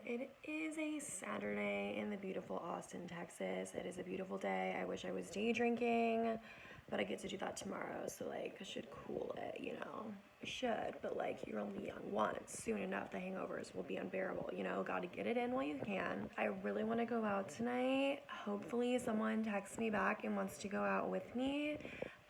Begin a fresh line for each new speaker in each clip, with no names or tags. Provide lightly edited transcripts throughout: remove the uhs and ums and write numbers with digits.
It is a Saturday in the beautiful Austin, Texas. It is a beautiful day. I wish I was day drinking, but I get to do that tomorrow, so like I should cool it, you know. I should, but like you're only young once. Soon enough the hangovers will be unbearable, you know. Gotta get it in while you can. I really want to go out tonight. Hopefully someone texts me back and wants to go out with me.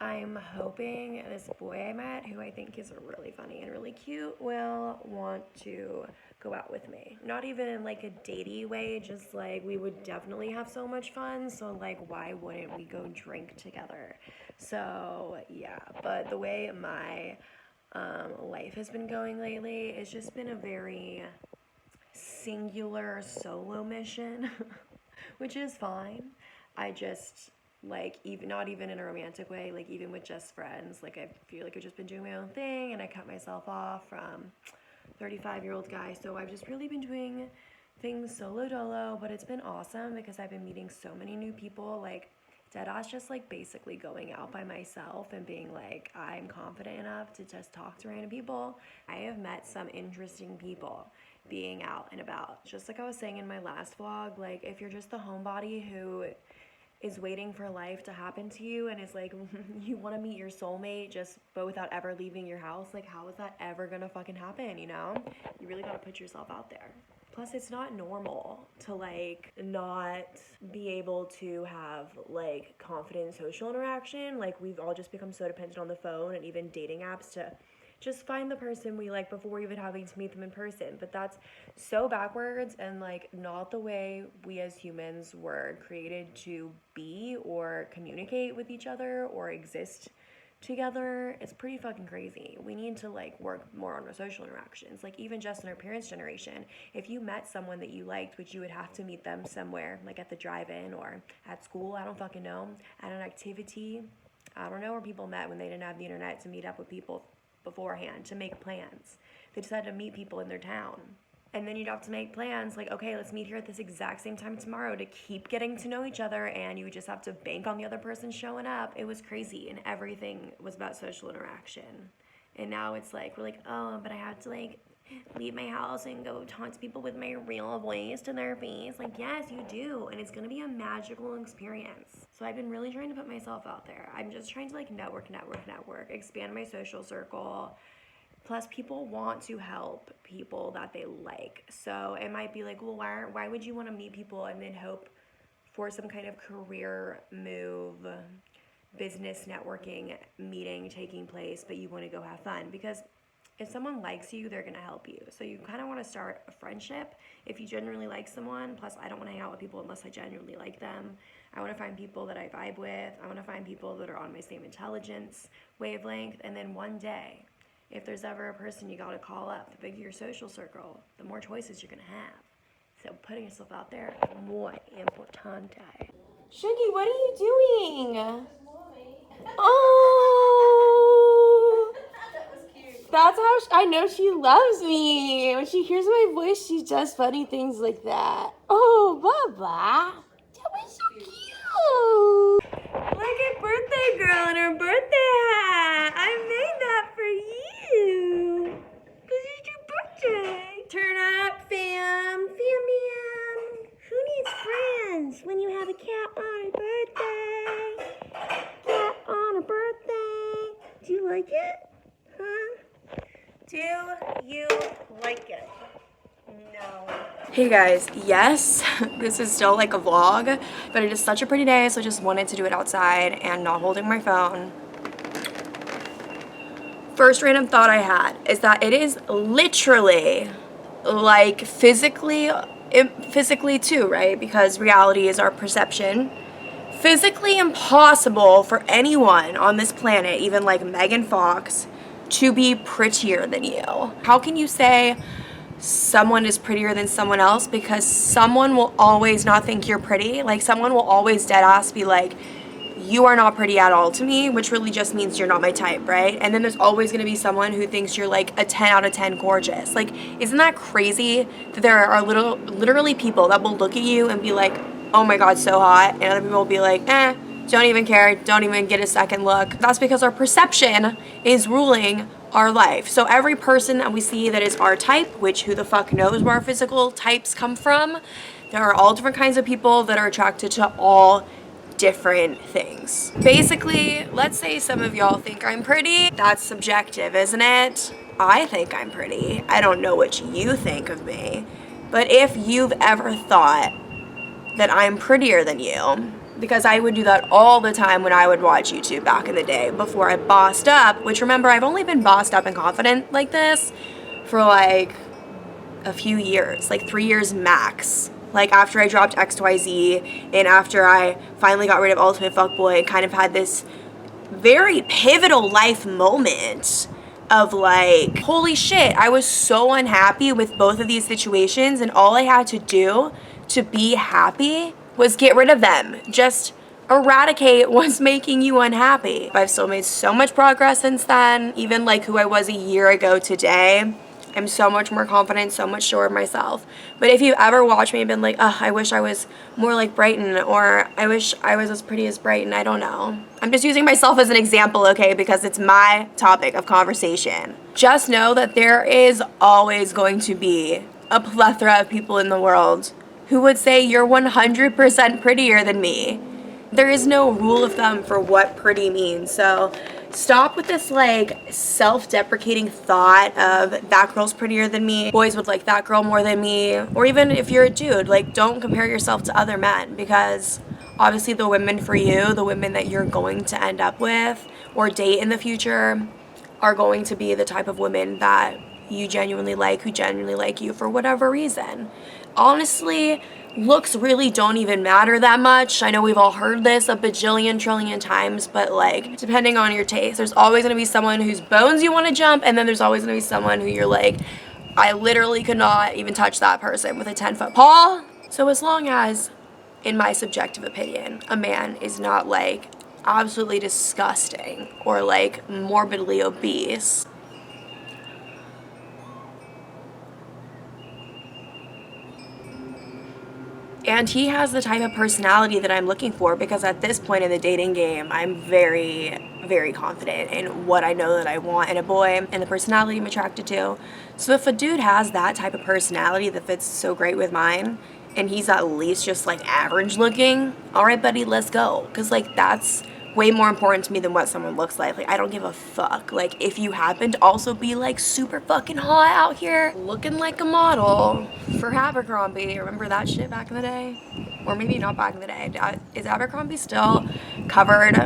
I'm hoping this boy I met, who I think is really funny and really cute, will want to go out with me. Not even in like a datey way, just like we would definitely have so much fun, so like why wouldn't we go drink together? So yeah, but the way my life has been going lately, it's just been a very singular solo mission, which is fine. I just like, even not even in a romantic way, like even with just friends, like I feel like I've just been doing my own thing and I cut myself off from 35-year-old guy. So I've just really been doing things solo dolo, but it's been awesome because I've been meeting so many new people, like deadass just like basically going out by myself and being like, I'm confident enough to just talk to random people. I have met some interesting people being out and about. Just like I was saying in my last vlog, like if you're just the homebody who is waiting for life to happen to you and is like, you want to meet your soulmate just but without ever leaving your house, like how is that ever gonna fucking happen, you know? You really gotta put yourself out there. Plus, it's not normal to like not be able to have like confident social interaction. Like we've all just become so dependent on the phone and even dating apps to just find the person we like before even having to meet them in person. But that's so backwards and like not the way we as humans were created to be or communicate with each other or exist together. It's pretty fucking crazy. We need to like work more on our social interactions. Like even just in our parents' generation, if you met someone that you liked, which you would have to meet them somewhere, like at the drive-in or at school, I don't fucking know, at an activity, I don't know where people met when they didn't have the internet to meet up with people beforehand, to make plans. They just had to meet people in their town. And then you'd have to make plans like, okay, let's meet here at this exact same time tomorrow to keep getting to know each other, and you would just have to bank on the other person showing up. It was crazy, and everything was about social interaction. And now it's like, we're like, oh, but I have to like leave my house and go talk to people with my real voice to their face. Like, yes, you do, and it's gonna be a magical experience. So I've been really trying to put myself out there. I'm just trying to like network, expand my social circle. Plus, people want to help people that they like. So it might be like, well, why would you want to meet people and then hope for some kind of career move, business networking meeting taking place, but you want to go have fun? Because if someone likes you, they're going to help you. So you kind of want to start a friendship if you genuinely like someone. Plus, I don't want to hang out with people unless I genuinely like them. I want to find people that I vibe with. I want to find people that are on my same intelligence wavelength. And then one day, if there's ever a person you gotta call up, the bigger your social circle, the more choices you're gonna have. So putting yourself out there, muy importante. Shuggy, what are you doing? Oh,
That was cute.
that's how I know she loves me. When she hears my voice, she does funny things like that. Oh, Baba, that was so cute. Look at birthday girl in her birthday hat. I made that for you. Because it's your birthday. Turn up, fam. Fam. Who needs friends when you have a cat on a birthday? Cat on a birthday. Do you like it? Huh? Do you like it? No. Hey guys, yes, this is still like a vlog, but it is such a pretty day, so I just wanted to do it outside and not holding my phone. First random thought I had is that it is literally like physically too, right? Because reality is our perception. Physically impossible for anyone on this planet, even like Megan Fox, to be prettier than you. How can you say someone is prettier than someone else? Because someone will always not think you're pretty. Like someone will always dead ass be like, you are not pretty at all to me, which really just means you're not my type, right? And then there's always gonna be someone who thinks you're like a 10 out of 10 gorgeous. Like, isn't that crazy that there are literally people that will look at you and be like, oh my God, so hot. And other people will be like, don't even care, don't even get a second look. That's because our perception is ruling our life. So every person that we see that is our type, which who the fuck knows where our physical types come from, there are all different kinds of people that are attracted to all different things. Basically, let's say some of y'all think I'm pretty. That's subjective, isn't it? I think I'm pretty. I don't know what you think of me. But if you've ever thought that I'm prettier than you, because I would do that all the time when I would watch YouTube back in the day before I bossed up, which remember, I've only been bossed up and confident like this for like a few years, like 3 years max. Like after I dropped XYZ and after I finally got rid of Ultimate Fuckboy and kind of had this very pivotal life moment of like, holy shit, I was so unhappy with both of these situations, and all I had to do to be happy was get rid of them. Just eradicate what's making you unhappy. I've still made so much progress since then, even like who I was a year ago today. I'm so much more confident, so much sure of myself. But if you ever watch me and been like, ugh, I wish I was more like Brighton, or I wish I was as pretty as Brighton, I don't know. I'm just using myself as an example, okay, because it's my topic of conversation. Just know that there is always going to be a plethora of people in the world who would say you're 100% prettier than me. There is no rule of thumb for what pretty means, so stop with this like self-deprecating thought of that girl's prettier than me, boys would like that girl more than me, or even if you're a dude, like don't compare yourself to other men, because obviously the women for you, the women that you're going to end up with or date in the future, are going to be the type of women that you genuinely like, who genuinely like you for whatever reason. Honestly, looks really don't even matter that much. I know we've all heard this a bajillion trillion times, but like depending on your taste, there's always gonna be someone whose bones you want to jump, and then there's always gonna be someone who you're like, I literally could not even touch that person with a 10-foot pole. So as long as, in my subjective opinion, a man is not like absolutely disgusting or like morbidly obese, and he has the type of personality that I'm looking for, because at this point in the dating game, I'm very, very confident in what I know that I want in a boy and the personality I'm attracted to. So if a dude has that type of personality that fits so great with mine, and he's at least just like average looking, all right, buddy, let's go. Because like that's way more important to me than what someone looks like. Like I don't give a fuck. Like if you happen to also be like super fucking hot out here looking like a model for Abercrombie, remember that shit back in the day? Or maybe not back in the day. Is Abercrombie still covered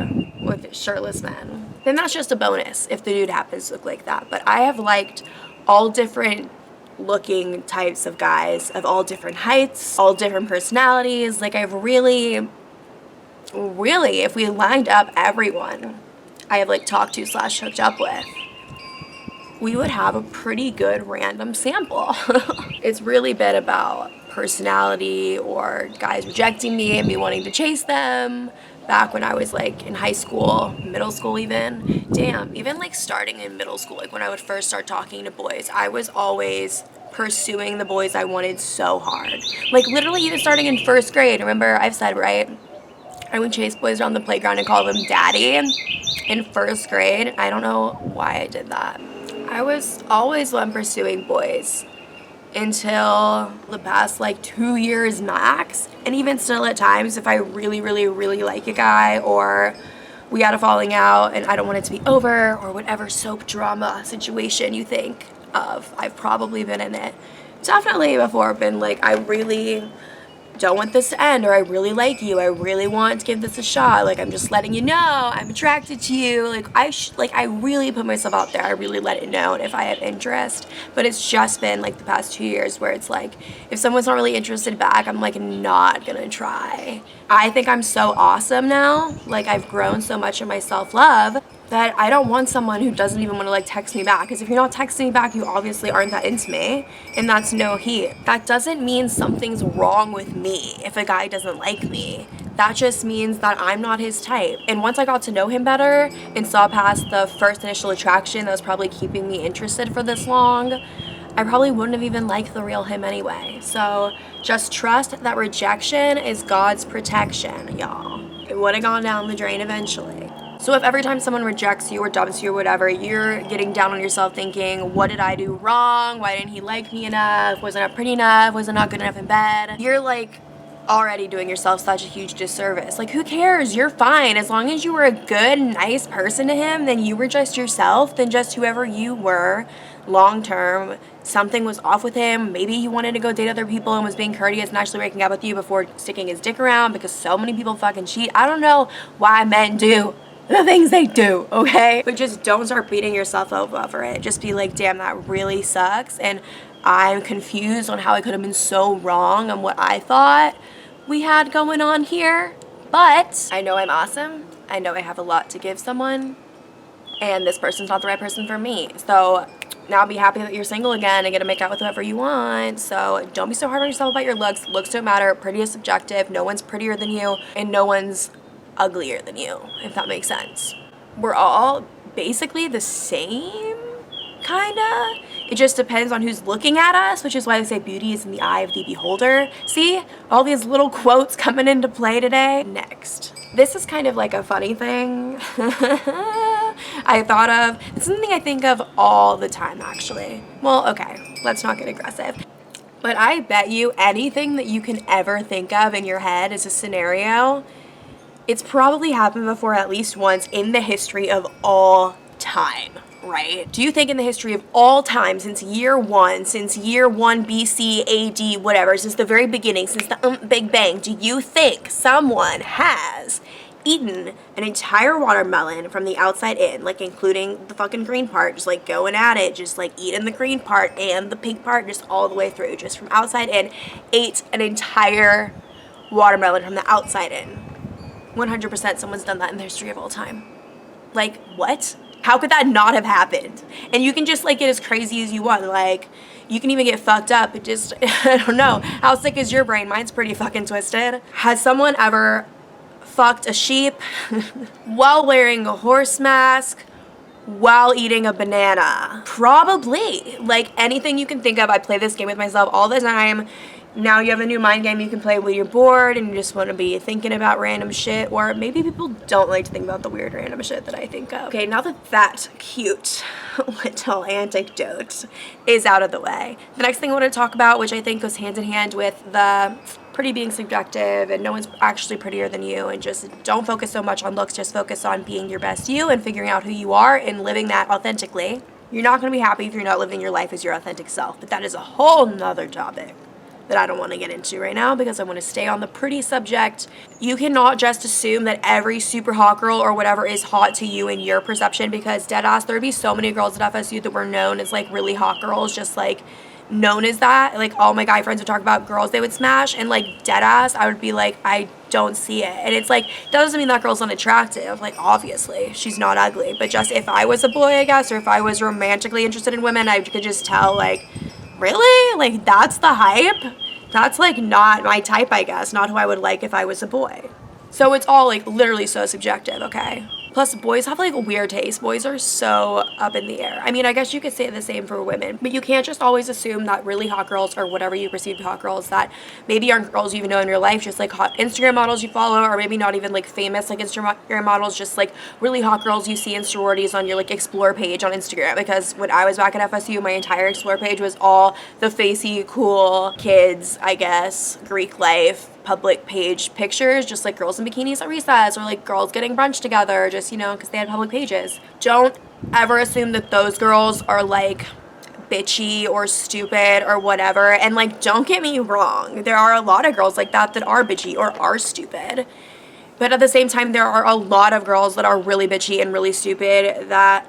with shirtless men? Then that's just a bonus if the dude happens to look like that. But I have liked all different looking types of guys of all different heights, all different personalities. Like I've really, if we lined up everyone I have like talked to / hooked up with, we would have a pretty good random sample. It's really been about personality or guys rejecting me and me wanting to chase them. Back when I was like in high school, middle school even. Damn, even like starting in middle school, like when I would first start talking to boys, I was always pursuing the boys I wanted so hard. Like literally even starting in first grade, remember I've said, right? I would chase boys around the playground and call them daddy in first grade. I don't know why I did that. I was always one pursuing boys until the past like 2 years max. And even still at times, if I really, really, really like a guy, or we had a falling out and I don't want it to be over, or whatever soap drama situation you think of, I've probably been in it. Definitely before been like, I really don't want this to end, or I really like you, I really want to give this a shot, like I'm just letting you know I'm attracted to you, like I really put myself out there, I really let it know if I have interest. But it's just been like the past 2 years where it's like if someone's not really interested back, I'm like not gonna try. I think I'm so awesome now, like I've grown so much in my self-love that I don't want someone who doesn't even want to like text me back, because if you're not texting me back, you obviously aren't that into me, and that's no heat. That doesn't mean something's wrong with me if a guy doesn't like me. That just means that I'm not his type. And once I got to know him better and saw past the first initial attraction that was probably keeping me interested for this long, I probably wouldn't have even liked the real him anyway. So just trust that rejection is God's protection, y'all. It would have gone down the drain eventually. So if every time someone rejects you or dumps you or whatever, you're getting down on yourself thinking, what did I do wrong? Why didn't he like me enough? Wasn't I pretty enough? Was I not good enough in bed? You're like already doing yourself such a huge disservice. Like, who cares? You're fine. As long as you were a good, nice person to him, then you were just yourself, then just whoever you were long term. Something was off with him. Maybe he wanted to go date other people and was being courteous and actually breaking up with you before sticking his dick around, because so many people fucking cheat. I don't know why men do the things they do, okay? But just don't start beating yourself up over it. Just be like, damn, that really sucks, and I'm confused on how I could have been so wrong on what I thought we had going on here. But I know I'm awesome. I know I have a lot to give someone, and this person's not the right person for me. So now be happy that you're single again and get to make out with whoever you want. So don't be so hard on yourself about your looks. Looks don't matter. Pretty is subjective. No one's prettier than you, and no one's uglier than you, if that makes sense. We're all basically the same, kinda. It just depends on who's looking at us, which is why they say beauty is in the eye of the beholder. See? All these little quotes coming into play today. Next. This is kind of like a funny thing I thought of. It's something I think of all the time, actually. Well, okay, let's not get aggressive. But I bet you anything that you can ever think of in your head as a scenario, it's probably happened before at least once in the history of all time, right? Do you think in the history of all time, since year one BC, AD, whatever, since the very beginning, since the Big Bang, do you think someone has eaten an entire watermelon from the outside in, like including the fucking green part, just like going at it, just like eating the green part and the pink part, just all the way through, just from outside in, ate an entire watermelon from the outside in? 100% someone's done that in the history of all time. Like, what? How could that not have happened? And you can just like get as crazy as you want. Like, you can even get fucked up. It just, I don't know. How sick is your brain? Mine's pretty fucking twisted. Has someone ever fucked a sheep while wearing a horse mask while eating a banana? Probably. Like, anything you can think of. I play this game with myself all the time. Now you have a new mind game you can play when you're bored and you just want to be thinking about random shit, or maybe people don't like to think about the weird random shit that I think of. Okay, now that cute little anecdote is out of the way, the next thing I want to talk about, which I think goes hand in hand with the pretty being subjective and no one's actually prettier than you, and just don't focus so much on looks, just focus on being your best you and figuring out who you are and living that authentically. You're not going to be happy if you're not living your life as your authentic self, but that is a whole nother topic that I don't want to get into right now because I want to stay on the pretty subject. You cannot just assume that every super hot girl or whatever is hot to you in your perception, because deadass, there'd be so many girls at FSU that were known as like really hot girls, just like known as that. Like all my guy friends would talk about girls they would smash, and like deadass, I would be like, I don't see it. And it's like, that doesn't mean that girl's unattractive. Like obviously she's not ugly, but just if I was a boy, I guess, or if I was romantically interested in women, I could just tell like, really? Like, that's the hype? That's, like, not my type, I guess. Not who I would like if I was a boy. So it's all, like, literally so subjective, okay? Plus, boys have, like, weird taste. Boys are so up in the air. I mean, I guess you could say the same for women. But you can't just always assume that really hot girls, or whatever you perceive hot girls, that maybe aren't girls you even know in your life, just, like, hot Instagram models you follow, or maybe not even, like, famous, like, Instagram models, just, like, really hot girls you see in sororities on your, like, Explore page on Instagram. Because when I was back at FSU, my entire Explore page was all the facey, cool kids, I guess, Greek life, public page pictures, just like girls in bikinis at recess, or like girls getting brunch together, just, you know, because they had public pages. Don't ever assume that those girls are like bitchy or stupid or whatever. And like, don't get me wrong, there are a lot of girls like that that are bitchy or are stupid, but at the same time there are a lot of girls that are really bitchy and really stupid that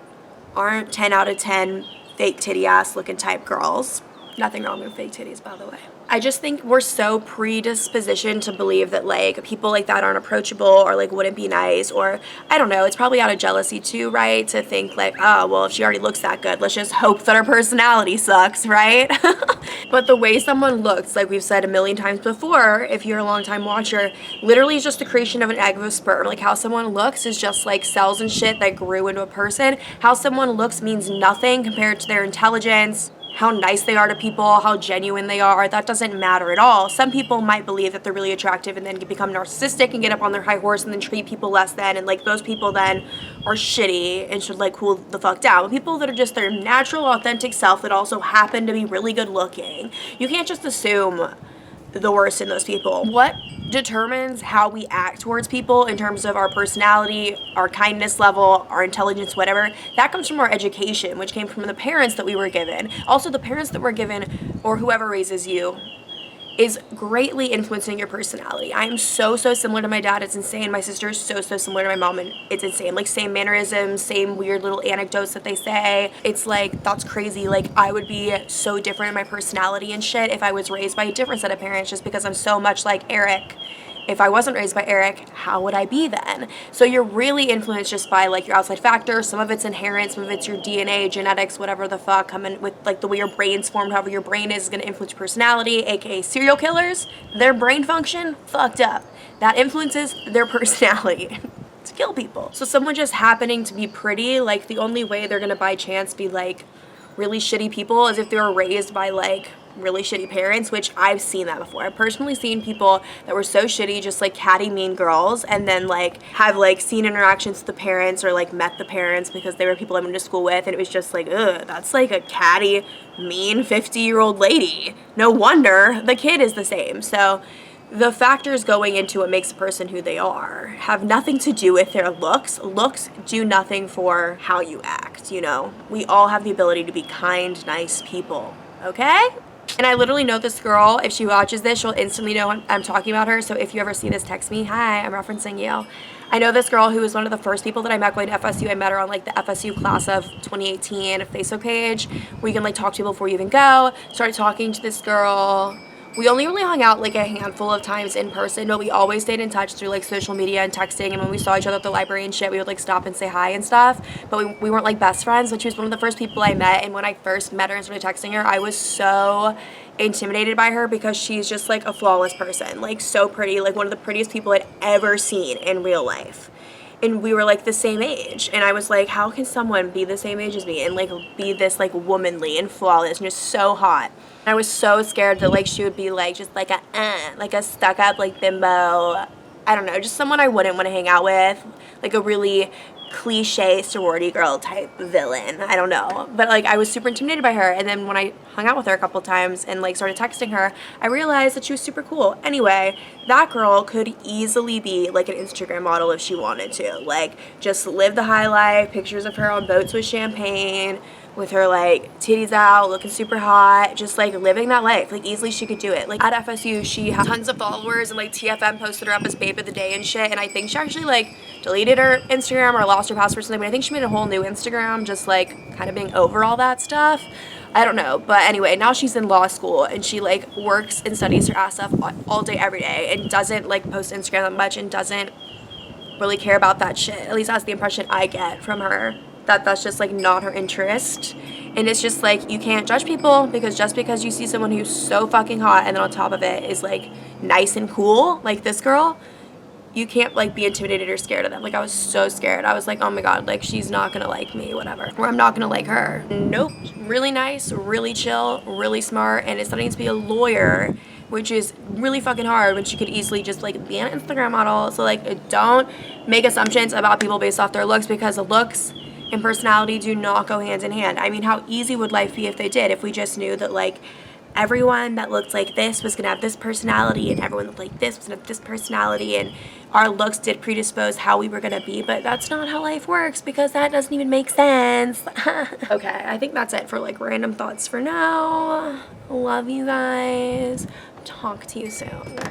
aren't 10 out of 10 fake titty ass looking type girls. Nothing wrong with fake titties, by the way. I just think we're so predispositioned to believe that, like, people like that aren't approachable or, like, wouldn't be nice, or, I don't know, it's probably out of jealousy, too, right? To think, like, oh, well, if she already looks that good, let's just hope that her personality sucks, right? But the way someone looks, like we've said a million times before, if you're a long-time watcher, literally is just the creation of an egg of a sperm. Like, how someone looks is just, like, cells and shit that grew into a person. How someone looks means nothing compared to their intelligence,
how nice they are to people, how genuine they are. That doesn't matter at all. Some people might believe that they're really attractive and then become narcissistic and get up on their high horse and then treat people less than, and like those people then are shitty and should like cool the fuck down. But people that are just their natural, authentic self that also happen to be really good looking, you can't just assume the worst in those people. What determines how we act towards people in terms of our personality, our kindness level, our intelligence, whatever, that comes from our education, which came from the parents that we were given. Also, the parents that were given, or whoever raises you, is greatly influencing your personality. I am so similar to my dad. It's insane. My sister is so similar to my mom, and it's insane. Like, same mannerisms, same weird little anecdotes that they say. It's like, that's crazy. Like, I would be so different in my personality and shit if I was raised by a different set of parents, just because I'm so much like Eric. If I wasn't raised by Eric, how would I be then? So you're really influenced just by like your outside factors. Some of it's inherent, some of it's your DNA, genetics, whatever the fuck, coming with like the way your brain's formed, however your brain is going to influence your personality, aka serial killers. Their brain function, fucked up. That influences their personality. To kill people. So someone just happening to be pretty, like the only way they're going to by chance be like really shitty people is if they were raised by like really shitty parents, which I've seen that before. I've personally seen people that were so shitty, just like catty mean girls, and then like have like seen interactions with the parents or like met the parents because they were people I went to school with, and it was just like, ugh, that's like a catty, mean 50-year-old lady. No wonder the kid is the same. So the factors going into what makes a person who they are have nothing to do with their looks. Looks do nothing for how you act, you know? We all have the ability to be kind, nice people, okay? And I literally know this girl. If she watches this, she'll instantly know I'm talking about her. So if you ever see this, text me. Hi, I'm referencing you. I know this girl who was one of the first people that I met going to FSU. I met her on like the FSU class of 2018 Facebook page where you can like talk to people before you even go. Started talking to this girl. We only really hung out like a handful of times in person, but we always stayed in touch through like social media and texting. And when we saw each other at the library and shit, we would like stop and say hi and stuff. But we weren't like best friends, but she was one of the first people I met. And when I first met her and started texting her, I was so intimidated by her because she's just like a flawless person, like so pretty, like one of the prettiest people I'd ever seen in real life. And we were like the same age, and I was like, how can someone be the same age as me and like be this like womanly and flawless and just so hot? And I was so scared that like she would be like just like a stuck up like bimbo, I don't know, just someone I wouldn't want to hang out with, like a really cliche sorority girl type villain. I don't know, but like I was super intimidated by her. And then when I hung out with her a couple times and like started texting her, I realized that she was super cool. Anyway, that girl could easily be like an Instagram model if she wanted to, like just live the high life, pictures of her on boats with champagne, with her like titties out, looking super hot, just like living that life. Like easily she could do it. Like at FSU she had tons of followers and like TFM posted her up as babe of the day and shit, and I think she actually like deleted her Instagram or lost her password or something, but I think she made a whole new Instagram just like kind of being over all that stuff. I don't know, but anyway, now she's in law school and she like works and studies her ass off all day every day and doesn't like post Instagram that much and doesn't really care about that shit. At least that's the impression I get from her, that that's just like not her interest. And it's just like, you can't judge people because just because you see someone who's so fucking hot and then on top of it is like nice and cool, like this girl, you can't like be intimidated or scared of them. Like I was so scared. I was like, oh my god, like she's not gonna like me, whatever, or I'm not gonna like her. Nope. Really nice, really chill, really smart, and is studying to be a lawyer, which is really fucking hard when she could easily just like be an Instagram model. So like, don't make assumptions about people based off their looks, because the looks and personality do not go hand in hand. I mean, how easy would life be if they did? If we just knew that like everyone that looked like this was gonna have this personality and everyone that looked like this was gonna have this personality, and our looks did predispose how we were gonna be, but that's not how life works because that doesn't even make sense. Okay, I think that's it for like random thoughts for now. Love you guys. Talk to you soon.